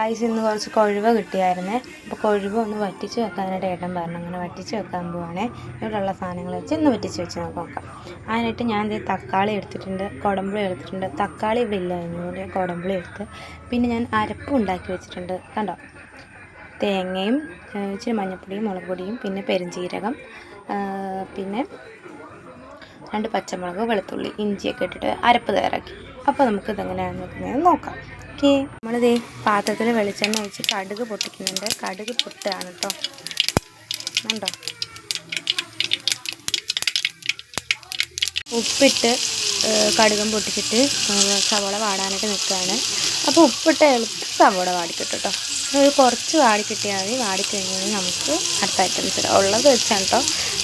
Guys ഇന്ന് കുറച്ച് കൊഴുവ കിട്ടിയായിരുന്നേ. അപ്പോൾ കൊഴുവ ഒന്ന് വറ്റിച്ച് വെക്കാനായിട്ട് ഏട്ടൻ പറഞ്ഞു. അങ്ങനെ വറ്റിച്ച് വെക്കാൻ പോവാണേ. ഇവിടെയുള്ള സാധനങ്ങൾ വെച്ച് ഇന്ന് വറ്റിച്ച് വെച്ച് നോക്കാം. അതിനായിട്ട് ഞാൻ തക്കാളി എടുത്തിട്ടുണ്ട്, കുടമ്പുളി എടുത്തിട്ടുണ്ട്. തക്കാളി ഇവിടെ ഇല്ല, അതിനോട് കുടമ്പുളി എടുത്ത്. പിന്നെ ഞാൻ അരപ്പ് ഉണ്ടാക്കി വെച്ചിട്ടുണ്ട്, കണ്ടോ. തേങ്ങയും ഇച്ചിരി മഞ്ഞൾപ്പൊടിയും മുളക് പൊടിയും പിന്നെ പെരുംജീരകം, പിന്നെ 2 പച്ചമുളക്, വെളുത്തുള്ളി, ഇഞ്ചിയൊക്കെ ഇട്ടിട്ട് അരപ്പ് തയ്യാറാക്കി. അപ്പോൾ നമുക്കിതെങ്ങനെയാണെന്ന് വെക്കുന്നത് നോക്കാം. ഓക്കെ, നമ്മളിതേ പാത്രത്തിൽ വെളിച്ചെണ്ണ ഒഴിച്ച് കടുക് പൊട്ടിക്കുന്നുണ്ട്. കടുക് പൊട്ടുകയാണ് കേട്ടോ, കണ്ടോ. ഉപ്പിട്ട് കടുകും പൊട്ടിച്ചിട്ട് സവോള വാടാനായിട്ട് നിൽക്കുകയാണ്. അപ്പോൾ ഉപ്പിട്ട് എളുപ്പം സവോള വാടിക്കിട്ടും കേട്ടോ. ഒരു കുറച്ച് വാടിക്കിട്ടിയാൽ മതി. വാടിക്കഴിഞ്ഞാൽ നമുക്ക് അടുത്ത ഐറ്റംസ് ഇടാം. ഉള്ളത് വെച്ചാണ് കേട്ടോ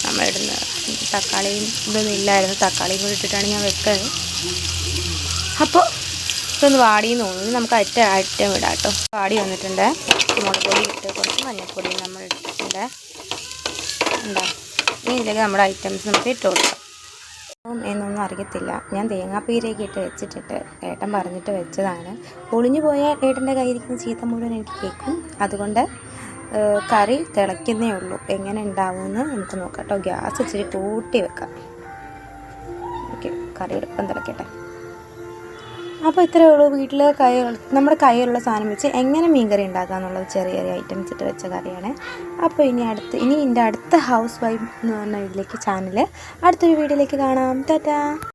നമ്മളിടുന്നത്. തക്കാളിയും ഇതൊന്നും ഇല്ലായിരുന്നു, തക്കാളിയും കൂടി ഇട്ടിട്ടാണ് ഞാൻ വെക്കുന്നത്. അപ്പോൾ ഇതൊന്ന് വാടിയെന്ന് തോന്നുന്നു, നമുക്ക് ഐറ്റം ഇടാം കേട്ടോ. വാടി വന്നിട്ടുണ്ട്. മുളക് പൊടി ഇട്ട് കുറച്ച് മഞ്ഞൾപ്പൊടിയും നമ്മൾ ഇട്ടിട്ടുണ്ട്. ഉണ്ടോ, ഇനി ഇതിലേക്ക് നമ്മുടെ ഐറ്റംസ് നമുക്ക് ഇട്ട് കൊടുക്കാം. എന്നൊന്നും അറിയത്തില്ല, ഞാൻ തേങ്ങാപ്പീരയൊക്കെ ഇട്ട് വെച്ചിട്ടിട്ട് ഏട്ടൻ പറഞ്ഞിട്ട് വെച്ചതാണ്. ഒളിഞ്ഞു പോയാൽ ഏട്ടൻ്റെ കയ്യിരിക്കുന്ന ചീത്ത മുഴുവൻ എനിക്ക് കേൾക്കും. അതുകൊണ്ട് കറി തിളയ്ക്കുന്നേ ഉള്ളൂ. എങ്ങനെ ഉണ്ടാവുമെന്ന് നമുക്ക് നോക്കാം കേട്ടോ. ഗ്യാസ് ഇച്ചിരി കൂട്ടി വെക്കാം. ഓക്കെ, കറി എളുപ്പം തിളക്കട്ടെ. അപ്പോൾ ഇത്രയേ ഉള്ളൂ. വീട്ടിൽ നമ്മുടെ കയ്യിലുള്ള സാധനം വെച്ച് എങ്ങനെ മീൻകറി ഉണ്ടാക്കുക എന്നുള്ളത് ചെറിയ ഐറ്റംസ് ഇട്ട് വെച്ച കറിയാണ്. അപ്പോൾ ഇനി എൻ്റെ അടുത്ത ഹൗസ് വൈഫ് എന്ന് പറഞ്ഞ ഇതിലേക്ക് ചാനൽ അടുത്തൊരു വീഡിയോയിലേക്ക് കാണാം. ടാറ്റാ.